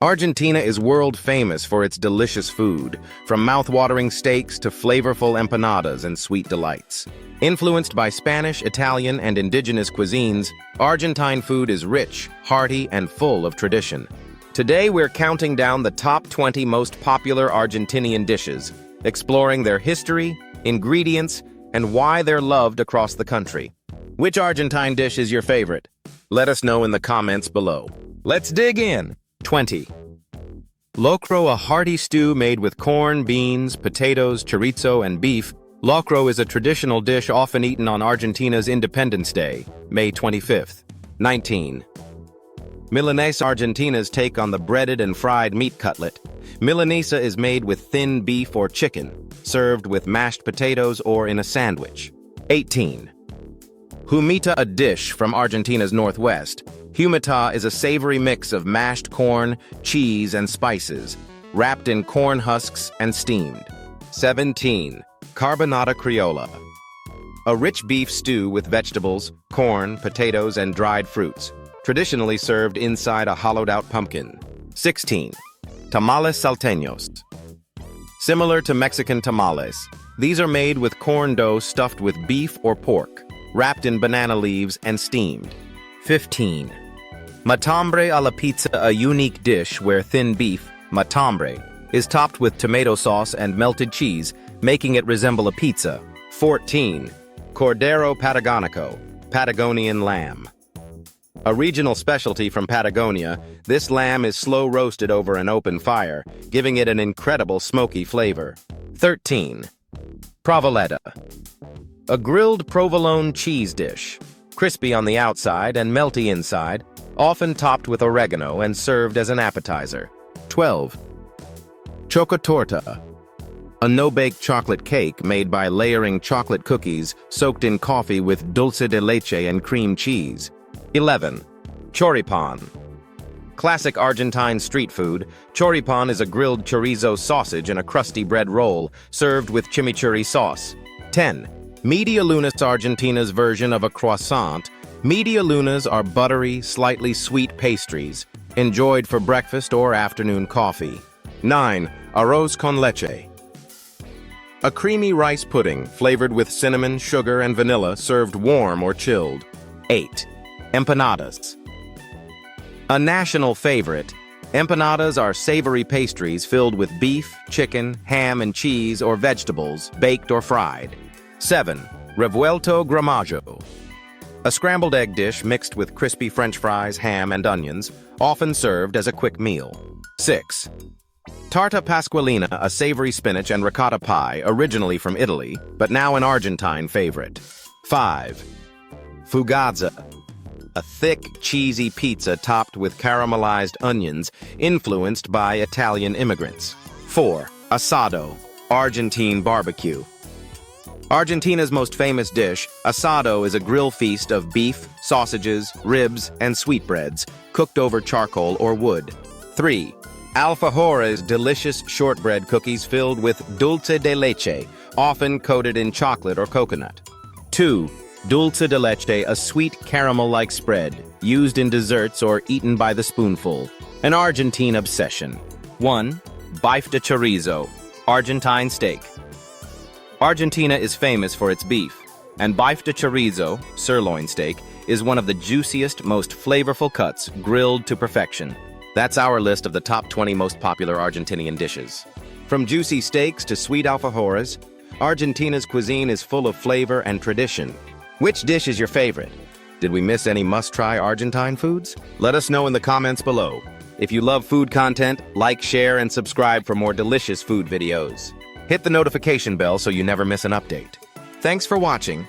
Argentina is world famous for its delicious food, from mouth-watering steaks to flavorful empanadas and sweet delights. Influenced by Spanish, Italian, and indigenous cuisines, Argentine food is rich, hearty, and full of tradition. Today, we're counting down the top 20 most popular Argentinian dishes, exploring their history, ingredients, and why they're loved across the country. Which Argentine dish is your favorite? Let us know in the comments below. Let's dig in! 20. Locro, a hearty stew made with corn, beans, potatoes, chorizo, and beef. Locro is a traditional dish often eaten on Argentina's Independence Day, May 25th. 19. Milanesa, Argentina's take on the breaded and fried meat cutlet. Milanesa is made with thin beef or chicken, served with mashed potatoes or in a sandwich. 18. Humita, a dish from Argentina's northwest. Humita is a savory mix of mashed corn, cheese, and spices, wrapped in corn husks and steamed. 17. Carbonata Criolla. A rich beef stew with vegetables, corn, potatoes, and dried fruits, traditionally served inside a hollowed-out pumpkin. 16. Tamales salteños. Similar to Mexican tamales, these are made with corn dough stuffed with beef or pork, wrapped in banana leaves and steamed. 15. Matambre a la pizza, a unique dish where thin beef, matambre, is topped with tomato sauce and melted cheese, making it resemble a pizza. 14. Cordero Patagonico, Patagonian lamb. A regional specialty from Patagonia, this lamb is slow-roasted over an open fire, giving it an incredible smoky flavor. 13. Provoleta. A grilled provolone cheese dish, crispy on the outside and melty inside, often topped with oregano and served as an appetizer. 12. Chocotorta. A no-bake chocolate cake made by layering chocolate cookies soaked in coffee with dulce de leche and cream cheese. 11. Choripan. Classic Argentine street food, choripan is a grilled chorizo sausage in a crusty bread roll, served with chimichurri sauce. 10. Media lunas, Argentina's version of a croissant. Media lunas are buttery, slightly sweet pastries, enjoyed for breakfast or afternoon coffee. 9. Arroz con leche. A creamy rice pudding, flavored with cinnamon, sugar, and vanilla, served warm or chilled. 8. Empanadas. A national favorite, empanadas are savory pastries filled with beef, chicken, ham, and cheese or vegetables, baked or fried. 7. Revuelto gramajo. A scrambled egg dish mixed with crispy French fries, ham, and onions, often served as a quick meal. 6. Tarta pasqualina, a savory spinach and ricotta pie, originally from Italy, but now an Argentine favorite. 5. Fugazza. A thick, cheesy pizza topped with caramelized onions, influenced by Italian immigrants. 4. Asado. Argentine barbecue. Argentina's most famous dish, asado, is a grill feast of beef, sausages, ribs, and sweetbreads, cooked over charcoal or wood. 3. Alfajores, delicious shortbread cookies filled with dulce de leche, often coated in chocolate or coconut. 2. Dulce de leche, a sweet caramel-like spread, used in desserts or eaten by the spoonful. An Argentine obsession. 1. Bife de chorizo, Argentine steak. Argentina is famous for its beef, and bife de chorizo, sirloin steak, is one of the juiciest, most flavorful cuts, grilled to perfection. That's our list of the top 20 most popular Argentinian dishes. From juicy steaks to sweet alfajores, Argentina's cuisine is full of flavor and tradition. Which dish is your favorite? Did we miss any must-try Argentine foods? Let us know in the comments below. If you love food content, like, share, and subscribe for more delicious food videos. Hit the notification bell so you never miss an update. Thanks for watching.